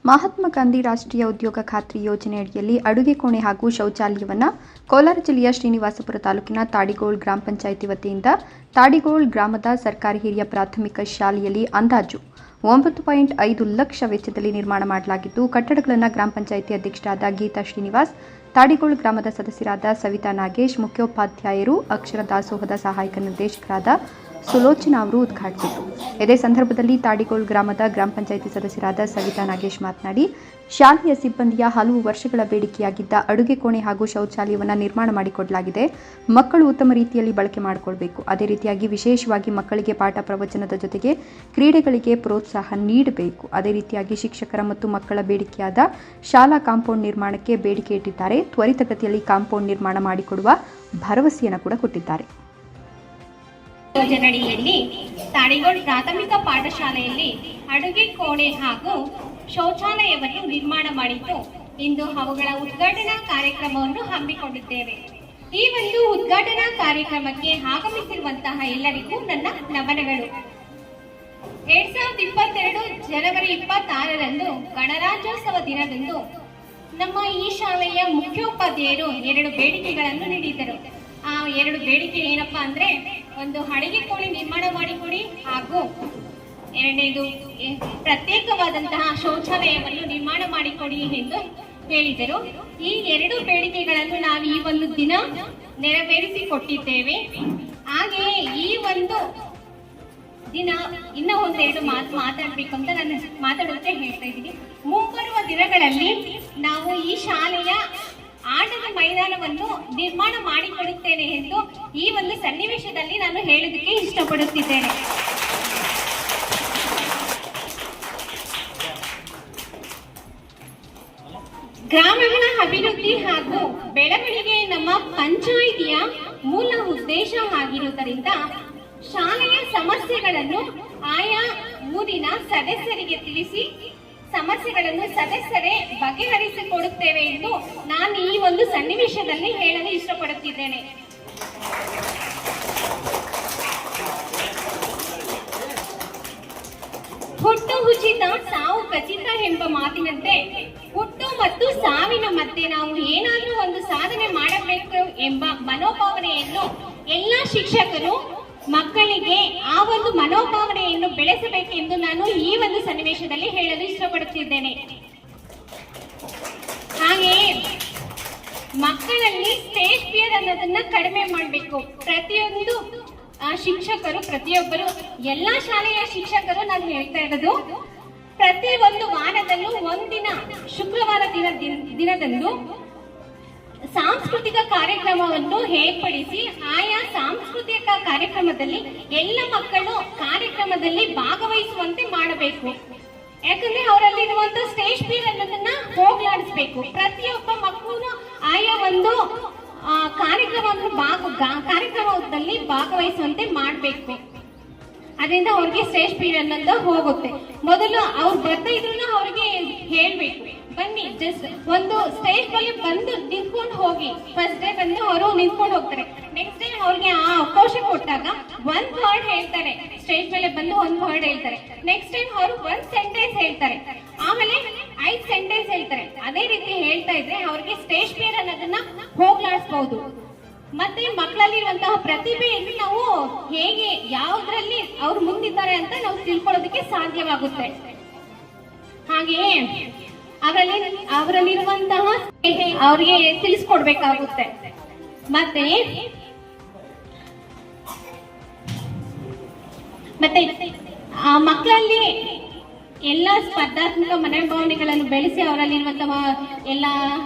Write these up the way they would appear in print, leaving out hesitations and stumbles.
ಮಹಾತ್ಮ ಗಾಂಧಿ ರಾಷ್ಟ್ರೀಯ ಉದ್ಯೋಗ ಖಾತ್ರಿ ಯೋಜನೆ ಅಡಿಯಲ್ಲಿ ಅಡುಗೆ ಕೋಣೆ ಹಾಗೂ ಶೌಚಾಲಯವನ್ನು ಕೋಲಾರ ಜಿಲ್ಲೆಯ ಶ್ರೀನಿವಾಸಪುರ ತಾಲೂಕಿನ ತಾಡಿಗೋಳ್ ಗ್ರಾಮ ಪಂಚಾಯಿತಿ ವತಿಯಿಂದ ತಾಡಿಗೋಳ್ ಗ್ರಾಮದ ಸರ್ಕಾರಿ ಹಿರಿಯ ಪ್ರಾಥಮಿಕ ಶಾಲೆಯಲ್ಲಿ ಅಂದಾಜು 9.5 ಲಕ್ಷ ವೆಚ್ಚದಲ್ಲಿ ನಿರ್ಮಾಣ ಮಾಡಲಾಗಿದ್ದು, ಕಟ್ಟಡಗಳನ್ನು ಗ್ರಾಮ ಪಂಚಾಯಿತಿ ಅಧ್ಯಕ್ಷರಾದ ಗೀತಾ ಶ್ರೀನಿವಾಸ್, ತಾಡಿಗೋಳ್ ಗ್ರಾಮದ ಸದಸ್ಯರಾದ ಸವಿತಾ ನಾಗೇಶ್, ಮುಖ್ಯೋಪಾಧ್ಯಾಯರು, ಅಕ್ಷರ ದಾಸೋಹದ ಸಹಾಯಕ ನಿರ್ದೇಶಕರಾದ ಸುಲೋಚನಾ ಅವರು ಉದ್ಘಾಟಿಸಿದರು. ಇದೇ ಸಂದರ್ಭದಲ್ಲಿ ತಾಡಿಗೋಳ್ ಗ್ರಾಮದ ಗ್ರಾಮ ಪಂಚಾಯಿತಿ ಸದಸ್ಯರಾದ ಸವಿತಾ ನಾಗೇಶ್ ಮಾತನಾಡಿ, ಶಾಲೆಯ ಸಿಬ್ಬಂದಿಯ ಹಲವು ವರ್ಷಗಳ ಬೇಡಿಕೆಯಾಗಿದ್ದ ಅಡುಗೆ ಕೋಣೆ ಹಾಗೂ ಶೌಚಾಲಯವನ್ನು ನಿರ್ಮಾಣ ಮಾಡಿಕೊಡಲಾಗಿದೆ. ಮಕ್ಕಳು ಉತ್ತಮ ರೀತಿಯಲ್ಲಿ ಬಳಕೆ ಮಾಡಿಕೊಳ್ಬೇಕು. ಅದೇ ರೀತಿಯಾಗಿ ವಿಶೇಷವಾಗಿ ಮಕ್ಕಳಿಗೆ ಪಾಠ ಪ್ರವಚನದ ಜೊತೆಗೆ ಕ್ರೀಡೆಗಳಿಗೆ ಪ್ರೋತ್ಸಾಹ ನೀಡಬೇಕು. ಅದೇ ರೀತಿಯಾಗಿ ಶಿಕ್ಷಕರ ಮತ್ತು ಮಕ್ಕಳ ಬೇಡಿಕೆಯಾದ ಶಾಲಾ ಕಾಂಪೌಂಡ್ ನಿರ್ಮಾಣಕ್ಕೆ ಬೇಡಿಕೆ ಇಟ್ಟಿದ್ದಾರೆ. ತ್ವರಿತಗತಿಯಲ್ಲಿ ಕಾಂಪೌಂಡ್ ನಿರ್ಮಾಣ ಮಾಡಿಕೊಡುವ ಭರವಸೆಯನ್ನು ಕೂಡ ಕೊಟ್ಟಿದ್ದಾರೆ. ಯೋಜನೆಯಡಿಯಲ್ಲಿ ತಾಡಿಗೋಳ್ ಪ್ರಾಥಮಿಕ ಪಾಠಶಾಲೆಯಲ್ಲಿ ಅಡುಗೆ ಕೋಣೆ ಹಾಗೂ ಶೌಚಾಲಯವನ್ನು ನಿರ್ಮಾಣ ಮಾಡಿದ್ದು ಇಂದು ಅವುಗಳ ಉದ್ಘಾಟನಾ ಕಾರ್ಯಕ್ರಮವನ್ನು ಹಮ್ಮಿಕೊಂಡಿದ್ದೇವೆ. ಈ ಒಂದು ಉದ್ಘಾಟನಾ ಕಾರ್ಯಕ್ರಮಕ್ಕೆ ಆಗಮಿಸಿರುವಂತಹ ಎಲ್ಲರಿಗೂ ನನ್ನ ನಮನಗಳು. 2022 ಜನವರಿ 26ರಂದು ಗಣರಾಜ್ಯೋತ್ಸವ ದಿನದಂದು ನಮ್ಮ ಈ ಶಾಲೆಯ ಮುಖ್ಯೋಪಾಧ್ಯಾಯರು 2 ಬೇಡಿಕೆಗಳನ್ನು ನೀಡಿದ್ದರು. ಆ 2 ಬೇಡಿಕೆ ಏನಪ್ಪಾ ಅಂದ್ರೆ, ಒಂದು ಅಡುಗೆ ಕೋಣೆ ನಿರ್ಮಾಣ ಮಾಡಿಕೊಡಿ ಹಾಗೂ ಎರಡನೇದು ಪ್ರತ್ಯೇಕವಾದಂತಹ ಶೌಚಾಲಯವನ್ನು ನಿರ್ಮಾಣ ಮಾಡಿಕೊಡಿ ಎಂದು ಹೇಳಿದರು. ಈ 2 ಬೇಡಿಕೆಗಳನ್ನು ನಾವು ಈ ಒಂದು ದಿನ ನೆರವೇರಿಸಿಕೊಟ್ಟಿದ್ದೇವೆ. ಹಾಗೆಯೇ ಈ ಒಂದು ದಿನ ಇನ್ನೂ ಒಂದೆರಡು ಮಾತಾಡಬೇಕು ಅಂತ ನಾನು ಮಾತಾಡೋದಕ್ಕೆ ಹೇಳ್ತಾ ಇದ್ದೀನಿ. ಮುಂಬರುವ ದಿನಗಳಲ್ಲಿ ನಾವು ಈ ಶಾಲೆಯ ಆಟದ ಮೈದಾನವನ್ನು ನಿರ್ಮಾಣ ಮಾಡಿಕೊಡುತ್ತೇನೆ ಎಂದು ಈ ಒಂದು ಸನ್ನಿವೇಶದಲ್ಲಿ ನಾನು ಹೇಳೋದಕ್ಕೆ ಇಷ್ಟಪಡುತ್ತಿದ್ದೇನೆ. ಗ್ರಾಮಗಳ ಅಭಿವೃದ್ಧಿ ಹಾಗೂ ಬೆಳವಣಿಗೆ ನಮ್ಮ ಪಂಚಾಯಿತಿಯ ಮೂಲ ಉದ್ದೇಶ ಆಗಿರುವುದರಿಂದ ಶಾಲೆಯ ಸಮಸ್ಯೆಗಳನ್ನು ಆಯಾ ಊರಿನ ಸದಸ್ಯರಿಗೆ ತಿಳಿಸಿ ಸಮಸ್ಯೆಗಳನ್ನು ಸದಸ್ಯರೇ ಬಗೆಹರಿಸಿಕೊಡುತ್ತೇವೆ ಎಂದು ನಾನು ಈ ಒಂದು ಸನ್ನಿವೇಶದಲ್ಲಿ ಹೇಳಲು ಇಷ್ಟಪಡುತ್ತಿದ್ದೇನೆ. ಹುಟ್ಟು ಉಚಿತ ಸಾವು ಖಚಿತ ಎಂಬ ಮಾತಿನಂತೆ ಹುಟ್ಟು ಮತ್ತು ಸಾವಿನ ಮಧ್ಯೆ ನಾವು ಏನಾದರೂ ಒಂದು ಸಾಧನೆ ಮಾಡಬೇಕು ಎಂಬ ಮನೋಭಾವನೆಯನ್ನು ಎಲ್ಲ ಶಿಕ್ಷಕರು ಮಕ್ಕಳಿಗೆ ಆ ಒಂದು ಮನೋಭಾವನೆಯನ್ನು ಬೆಳೆಸಬೇಕೆಂದು ನಾನು ಈ ಒಂದು ಸನ್ನಿವೇಶದಲ್ಲಿ ಹೇಳಲು ಇಷ್ಟಪಡುತ್ತಿದ್ದೇನೆ. ಹಾಗೆಯೇ ಮಕ್ಕಳಲ್ಲಿ ಸ್ಟೇಜ್ ಫಿಯರ್ ಅನ್ನೋದನ್ನ ಕಡಿಮೆ ಮಾಡಬೇಕು. ಪ್ರತಿಯೊಂದು ಶಿಕ್ಷಕರು, ಪ್ರತಿಯೊಬ್ಬರು, ಎಲ್ಲಾ ಶಾಲೆಯ ಶಿಕ್ಷಕರು ನಾನು ಹೇಳ್ತಾ ಇರೋದು, ಪ್ರತಿ ಒಂದು ವಾರದಲ್ಲೂ ಒಂದಿನ ಶುಕ್ರವಾರ ದಿನದಂದು ಸಾಂಸ್ಕೃತಿಕ ಕಾರ್ಯಕ್ರಮವನ್ನು ಏರ್ಪಡಿಸಿ ಆಯಾ ಸಾಂಸ್ಕೃತಿಕ ಕಾರ್ಯಕ್ರಮದಲ್ಲಿ ಎಲ್ಲ ಮಕ್ಕಳು ಕಾರ್ಯಕ್ರಮದಲ್ಲಿ ಭಾಗವಹಿಸುವಂತೆ ಮಾಡಬೇಕು. ಯಾಕಂದ್ರೆ ಅವರಲ್ಲಿರುವಂತಹ ಸ್ಟೇಜ್ ಫಿಯರ್ ಅನ್ನೋದನ್ನ ಹೋಗಲಾಡಿಸಬೇಕು. ಪ್ರತಿಯೊಬ್ಬ ಮಕ್ಕಳು ಆಯಾ ಒಂದು ಕಾರ್ಯಕ್ರಮದಲ್ಲಿ ಭಾಗವಹಿಸುವಂತೆ ಮಾಡಬೇಕು. ಅದರಿಂದ ಅವ್ರಿಗೆ ಸ್ಟೇಜ್ ಫಿಯರ್ ಅನ್ನೋದು ಹೋಗುತ್ತೆ. ಮೊದಲು ಅವ್ರು ಬರ್ತಾ ಇದ್ರು ಅವ್ರಿಗೆ ಹೇಳ್ಬೇಕು, ಬನ್ನಿ ಜಸ್ಟ್ ಒಂದು ಸ್ಟೇಜ್ ಬಳಿ ಬಂದು ನಿಂತ್ಕೊಂಡು ಹೋಗಿ. ಫಸ್ಟ್ ಡೇ ಬಂದು ಅವರು ನಿಂತ್ಕೊಂಡು ಹೋಗ್ತಾರೆ. ನೆಕ್ಸ್ಟ್ ಡೇ ಅವ್ರಿಗೆ ಆ ಅವಕಾಶ ಕೊಟ್ಟಾಗ 1 ವರ್ಡ್ ಹೇಳ್ತಾರೆ, ಸ್ಟೇಜ್ ಮೇಲೆ ಬಂದು 1 ವರ್ಡ್ ಹೇಳ್ತಾರೆ. ನೆಕ್ಸ್ಟ್ ಟೈಮ್ ಅವರು 1 ಸೆಂಟೆನ್ಸ್ ಹೇಳ್ತಾರೆ, ಆಮೇಲೆ 5 ಸೆಂಟೆನ್ಸ್ ಹೇಳ್ತಾರೆ. ಅದೇ ರೀತಿ ಹೇಳ್ತಾ ಇದ್ರೆ ಅವ್ರಿಗೆ ಸ್ಟೇಜ್ ಫಿಯರ್ ಅನ್ನೋದನ್ನ ಹೋಗ್ಲಾಡಿಸಬಹುದು. ಮತ್ತೆ ಮಕ್ಕಳಲ್ಲಿರುವಂತಹ ಪ್ರತಿಭೆಯನ್ನು ನಾವು ಹೇಗೆ ಯಾವುದ್ರಲ್ಲಿ ಅವ್ರು ಮುಂದಿದ್ದಾರೆ ಅಂತ ನಾವು ತಿಳ್ಕೊಳ್ಳೋದಕ್ಕೆ ಸಾಧ್ಯವಾಗುತ್ತೆ. ಹಾಗೆಯೇ ಅವರಲ್ಲಿರುವಂತಹ ಅವರಿಗೆ ತಿಳಿಸ್ಕೊಡ್ಬೇಕಾಗುತ್ತೆ. ಮತ್ತೆ ಆ ಮಕ್ಕಳಲ್ಲಿ ಎಲ್ಲ ಸ್ಪರ್ಧಾತ್ಮಕ ಮನೋಭಾವನೆಗಳನ್ನು ಬೆಳೆಸಿ ಅವರಲ್ಲಿರುವಂತಹ ಎಲ್ಲ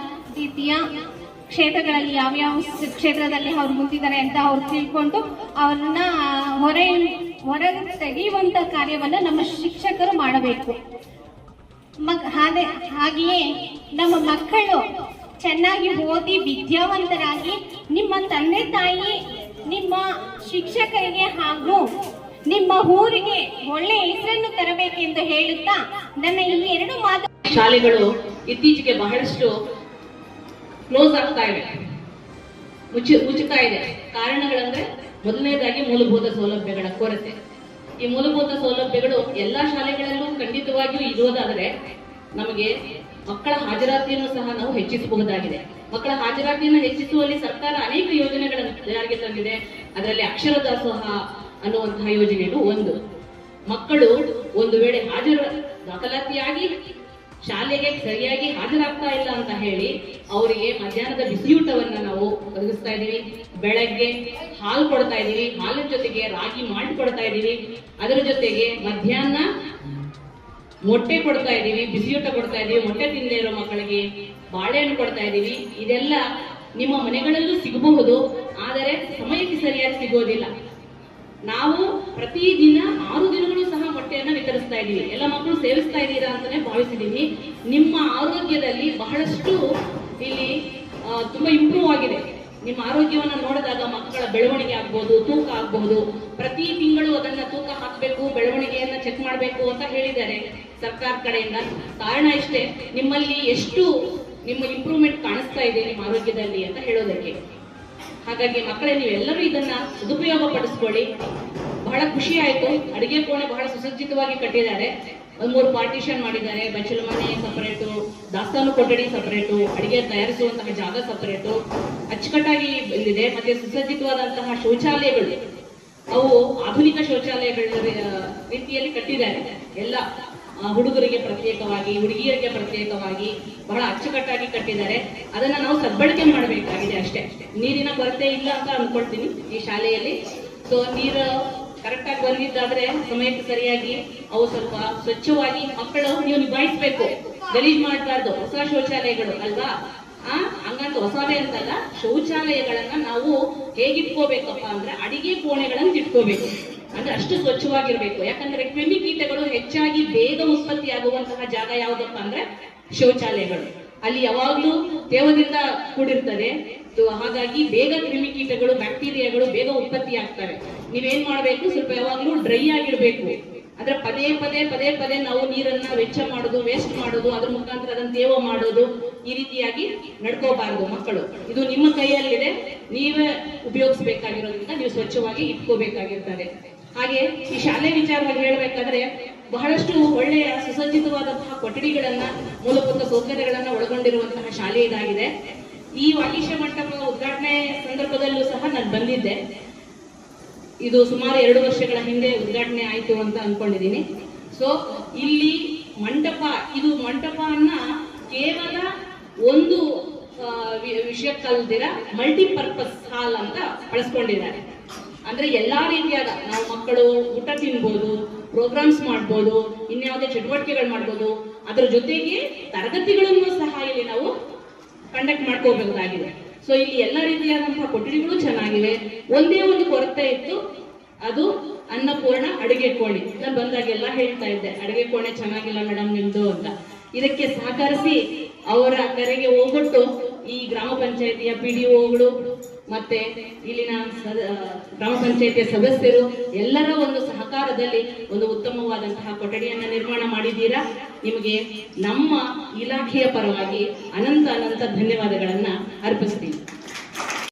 ರೀತಿಯ ಕ್ಷೇತ್ರಗಳಲ್ಲಿ ಯಾವ್ಯಾವ ಕ್ಷೇತ್ರದಲ್ಲಿ ಅವ್ರು ಮುಂದಿದ್ದಾರೆ ಅಂತ ಅವ್ರು ತಿಳ್ಕೊಂಡು ಅವ್ರನ್ನ ಹೊರಗೆ ತೆಗೆಯುವಂತ ಕಾರ್ಯವನ್ನು ನಮ್ಮ ಶಿಕ್ಷಕರು ಮಾಡಬೇಕು. ಹಾಗೆಯೇ ನಮ್ಮ ಮಕ್ಕಳು ಚೆನ್ನಾಗಿ ಓದಿ ವಿದ್ಯಾವಂತರಾಗಿ ನಿಮ್ಮ ತಂದೆ ತಾಯಿ, ನಿಮ್ಮ ಶಿಕ್ಷಕರಿಗೆ ಹಾಗೂ ನಿಮ್ಮ ಊರಿಗೆ ಒಳ್ಳೆಯ ಹೆಸರನ್ನು ತರಬೇಕೆಂದು ಹೇಳುತ್ತಾ ನನ್ನ ಈ 2 ಮಾತು. ಶಾಲೆಗಳು ಇತ್ತೀಚೆಗೆ ಬಹಳಷ್ಟು ಕ್ಲೋಸ್ ಆಗ್ತಾ ಇದೆ, ಮುಚ್ಚುತ್ತಾ ಇದೆ. ಕಾರಣಗಳಂದ್ರೆ, ಮೊದಲನೇದಾಗಿ ಮೂಲಭೂತ ಸೌಲಭ್ಯಗಳ ಕೊರತೆ. ಈ ಮೂಲಭೂತ ಸೌಲಭ್ಯಗಳು ಎಲ್ಲಾ ಶಾಲೆಗಳಲ್ಲೂ ಖಂಡಿತವಾಗಿಯೂ ಇರುವುದಾದರೆ ನಮಗೆ ಮಕ್ಕಳ ಹಾಜರಾತಿಯನ್ನು ಸಹ ನಾವು ಹೆಚ್ಚಿಸಬಹುದಾಗಿದೆ. ಮಕ್ಕಳ ಹಾಜರಾತಿಯನ್ನು ಹೆಚ್ಚಿಸುವಲ್ಲಿ ಸರ್ಕಾರ ಅನೇಕ ಯೋಜನೆಗಳನ್ನು ಜಾರಿಗೆ ತಂದಿದೆ. ಅದರಲ್ಲಿ ಅಕ್ಷರ ದಾಸೋಹ ಅನ್ನುವಂತಹ ಯೋಜನೆಯು ಒಂದು. ಮಕ್ಕಳು ಒಂದು ವೇಳೆ ದಾಖಲಾತಿಯಾಗಿ ಶಾಲೆಗೆ ಸರಿಯಾಗಿ ಹಾಜರಾಗ್ತಾ ಇಲ್ಲ ಅಂತ ಹೇಳಿ ಅವರಿಗೆ ಮಧ್ಯಾಹ್ನದ ಬಿಸಿಯೂಟವನ್ನ ನಾವು ಒದಗಿಸ್ತಾ ಇದೀವಿ. ಬೆಳಗ್ಗೆ ಹಾಲು ಕೊಡ್ತಾ ಇದೀವಿ, ಹಾಲಿನ ಜೊತೆಗೆ ರಾಗಿ ಮಾಲ್ಟ್ ಕೊಡ್ತಾ ಇದೀವಿ. ಅದರ ಜೊತೆಗೆ ಮಧ್ಯಾಹ್ನ ಮೊಟ್ಟೆ ಕೊಡ್ತಾ ಇದೀವಿ, ಬಿಸಿಯೂಟ ಕೊಡ್ತಾ ಇದೀವಿ. ಮೊಟ್ಟೆ ತಿನ್ನದೇ ಇರೋ ಮಕ್ಕಳಿಗೆ ಬಾಳೆಹಣ್ಣು ಕೊಡ್ತಾ ಇದೀವಿ. ಇದೆಲ್ಲ ನಿಮ್ಮ ಮನೆಗಳಲ್ಲೂ ಸಿಗಬಹುದು, ಆದರೆ ಸಮಯಕ್ಕೆ ಸರಿಯಾಗಿ ಸಿಗೋದಿಲ್ಲ. ನಾವು ಪ್ರತಿದಿನ 6 ದಿನಗಳು ಸಹ ಮೊಟ್ಟೆಯನ್ನ ವಿತರಿಸ್ತಾ ಇದೀವಿ. ಎಲ್ಲ ಮಕ್ಕಳು ಸೇವಿಸ್ತಾ ಇದ್ದೀರಾ ಅಂತಾನೆ ಭಾವಿಸಿದೀವಿ. ನಿಮ್ಮ ಆರೋಗ್ಯದಲ್ಲಿ ಬಹಳಷ್ಟು ಇಲ್ಲಿ ತುಂಬಾ ಇಂಪ್ರೂವ್ ಆಗಿದೆ. ನಿಮ್ಮ ಆರೋಗ್ಯವನ್ನ ನೋಡಿದಾಗ ಮಕ್ಕಳ ಬೆಳವಣಿಗೆ ಆಗ್ಬಹುದು, ತೂಕ ಆಗಬಹುದು. ಪ್ರತಿ ತಿಂಗಳು ಅದನ್ನ ತೂಕ ಹಾಕಬೇಕು, ಬೆಳವಣಿಗೆಯನ್ನ ಚೆಕ್ ಮಾಡಬೇಕು ಅಂತ ಹೇಳಿದ್ದಾರೆ ಸರ್ಕಾರ ಕಡೆಯಿಂದ. ಕಾರಣ ಇಷ್ಟೇ, ನಿಮ್ಮಲ್ಲಿ ಎಷ್ಟು ನಿಮ್ಮ ಇಂಪ್ರೂವ್ಮೆಂಟ್ ಕಾಣಿಸ್ತಾ ಇದೆ ನಿಮ್ಮ ಆರೋಗ್ಯದಲ್ಲಿ ಅಂತ ಹೇಳೋದಕ್ಕೆ. ಹಾಗಾಗಿ ಮಕ್ಕಳೇ ನೀವೆಲ್ಲರೂ ಇದನ್ನ ಸದುಪಯೋಗ ಪಡಿಸ್ಕೊಳ್ಳಿ. ಬಹಳ ಖುಷಿ ಆಯ್ತು. ಅಡಿಗೆ ಕೋಣೆ ಬಹಳ ಸುಸಜ್ಜಿತವಾಗಿ ಕಟ್ಟಿದ್ದಾರೆ. 3 ಪಾರ್ಟಿಷನ್ ಮಾಡಿದ್ದಾರೆ. ಬಚ್ಚಲು ಮನೆ ಸಪರೇಟು, ದಾಸ್ತಾನು ಕೊಠಡಿ ಸಪರೇಟು, ಅಡಿಗೆ ತಯಾರಿಸುವಂತಹ ಜಾಗ ಸಪರೇಟು, ಅಚ್ಚುಕಟ್ಟಾಗಿ ಬಂದಿದೆ. ಮತ್ತೆ ಸುಸಜ್ಜಿತವಾದಂತಹ ಶೌಚಾಲಯಗಳು, ಅವು ಆಧುನಿಕ ಶೌಚಾಲಯಗಳ ರೀತಿಯಲ್ಲಿ ಕಟ್ಟಿದ್ದಾರೆ. ಎಲ್ಲ ಹುಡುಗರಿಗೆ ಪ್ರತ್ಯೇಕವಾಗಿ, ಹುಡುಗಿಯರಿಗೆ ಪ್ರತ್ಯೇಕವಾಗಿ ಬಹಳ ಅಚ್ಚುಕಟ್ಟಾಗಿ ಕಟ್ಟಿದ್ದಾರೆ. ಅದನ್ನ ನಾವು ಸದ್ಬಳಕೆ ಮಾಡಬೇಕಾಗಿದೆ ಅಷ್ಟೇ. ನೀರಿನ ಕೊರತೆ ಇಲ್ಲ ಅಂತ ಅನ್ಕೊಳ್ತೀನಿ ಈ ಶಾಲೆಯಲ್ಲಿ. ಸೊ ನೀರು ಕರೆಕ್ಟ್ ಆಗಿ ಬಂದಿದ್ದಾದ್ರೆ ಸಮಯಕ್ಕೆ ಸರಿಯಾಗಿ ಅವು ಸ್ವಲ್ಪ ಸ್ವಚ್ಛವಾಗಿ ಮಕ್ಕಳು ನೀವು ನಿಭಾಯಿಸ್ಬೇಕು. ಗಲೀಜ್ ಮಾಡಬಾರ್ದು. ಹೊಸ ಶೌಚಾಲಯಗಳು ಅಲ್ವಾ, ಹಂಗಂತ ಹೊಸವೇ ಅಂತಲ್ಲ, ಶೌಚಾಲಯಗಳನ್ನ ನಾವು ಹೇಗಿಟ್ಕೋಬೇಕಪ್ಪ ಅಂದ್ರೆ ಅಡಿಗೆ ಕೋಣೆಗಳನ್ನ ಇಟ್ಕೋಬೇಕು. ಅಂದ್ರೆ ಅಷ್ಟು ಸ್ವಚ್ಛವಾಗಿರ್ಬೇಕು. ಯಾಕಂದ್ರೆ ಕ್ರಿಮಿಕೀಟಗಳು ಹೆಚ್ಚಾಗಿ ಬೇಗ ಉತ್ಪತ್ತಿ ಆಗುವಂತಹ ಜಾಗ ಯಾವುದಪ್ಪ ಅಂದ್ರೆ ಶೌಚಾಲಯಗಳು. ಅಲ್ಲಿ ಯಾವಾಗ್ಲೂ ತೇವದಿಂದ ಕೂಡಿರ್ತದೆ. ಹಾಗಾಗಿ ಬೇಗ ಕ್ರಿಮಿಕೀಟಗಳು, ಬ್ಯಾಕ್ಟೀರಿಯಾಗಳು ಬೇಗ ಉತ್ಪತ್ತಿ ಆಗ್ತವೆ. ನೀವೇನ್ ಮಾಡ್ಬೇಕು, ಸ್ವಲ್ಪ ಯಾವಾಗ್ಲೂ ಡ್ರೈ ಆಗಿರ್ಬೇಕು. ಅಂದ್ರೆ ಪದೇ ಪದೇ ನಾವು ನೀರನ್ನ ವೆಚ್ಚ ಮಾಡೋದು, ವೇಸ್ಟ್ ಮಾಡೋದು, ಅದ್ರ ಮುಖಾಂತರ ಅದನ್ನ ತೇವ ಮಾಡೋದು, ಈ ರೀತಿಯಾಗಿ ನಡ್ಕೋಬಾರದು ಮಕ್ಕಳು. ಇದು ನಿಮ್ಮ ಕೈಯಲ್ಲಿದೆ, ನೀವೇ ಉಪಯೋಗಿಸಬೇಕಾಗಿರೋದ್ರಿಂದ ನೀವು ಸ್ವಚ್ಛವಾಗಿ ಇಟ್ಕೋಬೇಕಾಗಿರ್ತದೆ. ಹಾಗೆ ಈ ಶಾಲೆ ವಿಚಾರವಾಗಿ ಹೇಳ್ಬೇಕಾದ್ರೆ ಬಹಳಷ್ಟು ಒಳ್ಳೆಯ ಸುಸಜ್ಜಿತವಾದಂತಹ ಕೊಠಡಿಗಳನ್ನ, ಮೂಲಭೂತ ಸೌಕರ್ಯಗಳನ್ನ ಒಳಗೊಂಡಿರುವಂತಹ ಶಾಲೆ ಇದಾಗಿದೆ. ಈ ವಾಗೀಶ ಮಂಟಪ ಉದ್ಘಾಟನೆ ಸಂದರ್ಭದಲ್ಲೂ ಸಹ ನಾನು ಬಂದಿದ್ದೆ. ಇದು ಸುಮಾರು 2 ವರ್ಷಗಳ ಹಿಂದೆ ಉದ್ಘಾಟನೆ ಆಯ್ತು ಅಂತ ಅನ್ಕೊಂಡಿದ್ದೀನಿ. ಸೊ ಇಲ್ಲಿ ಇದು ಮಂಟಪವನ್ನ ಕೇವಲ ಒಂದು ವಿಷಯಕ್ಕಲ್ದಿರ ಮಲ್ಟಿಪರ್ಪಸ್ ಹಾಲ್ ಅಂತ ಬಳಸ್ಕೊಂಡಿದ್ದಾರೆ. ಅಂದ್ರೆ ಎಲ್ಲಾ ರೀತಿಯಾದ ನಾವು ಮಕ್ಕಳು ಊಟ ತಿನ್ಬೋದು, ಪ್ರೋಗ್ರಾಮ್ಸ್ ಮಾಡ್ಬೋದು, ಇನ್ಯಾವುದೇ ಚಟುವಟಿಕೆಗಳು ಮಾಡ್ಬೋದು. ಅದರ ಜೊತೆಗೆ ತರಗತಿಗಳನ್ನು ಸಹ ಇಲ್ಲಿ ನಾವು ಕಂಡಕ್ಟ್ ಮಾಡ್ಕೋಬಹುದಾಗಿದೆ. ಸೊ ಇಲ್ಲಿ ಎಲ್ಲ ರೀತಿಯಾದಂತಹ ಕೊಠಡಿಗಳು ಚೆನ್ನಾಗಿವೆ. ಒಂದೇ ಒಂದು ಕೊರತೆ ಇತ್ತು, ಅದು ಅನ್ನಪೂರ್ಣ ಅಡುಗೆ ಕೋಣೆ. ನಾನು ಬಂದಾಗೆಲ್ಲ ಹೇಳ್ತಾ ಇದ್ದೆ, ಅಡುಗೆ ಕೋಣೆ ಚೆನ್ನಾಗಿಲ್ಲ ಮೇಡಮ್ ನಿಮ್ದು ಅಂತ. ಇದಕ್ಕೆ ಸಹಕರಿಸಿ ಅವರ ಕರೆಗೆ ಹೋಗ್ಬಿಟ್ಟು ಈ ಗ್ರಾಮ ಪಂಚಾಯತಿಯ PDOಗಳು ಮತ್ತೆ ಇಲ್ಲಿನ ಗ್ರಾಮ ಪಂಚಾಯತಿಯ ಸದಸ್ಯರು ಎಲ್ಲರ ಒಂದು ಸಹಕಾರದಲ್ಲಿ ಒಂದು ಉತ್ತಮವಾದಂತಹ ಕೊಠಡಿಯನ್ನ ನಿರ್ಮಾಣ ಮಾಡಿದ್ದೀರಾ. ನಿಮಗೆ ನಮ್ಮ ಇಲಾಖೆಯ ಪರವಾಗಿ ಅನಂತ ಧನ್ಯವಾದಗಳನ್ನ ಅರ್ಪಿಸ್ತೀನಿ.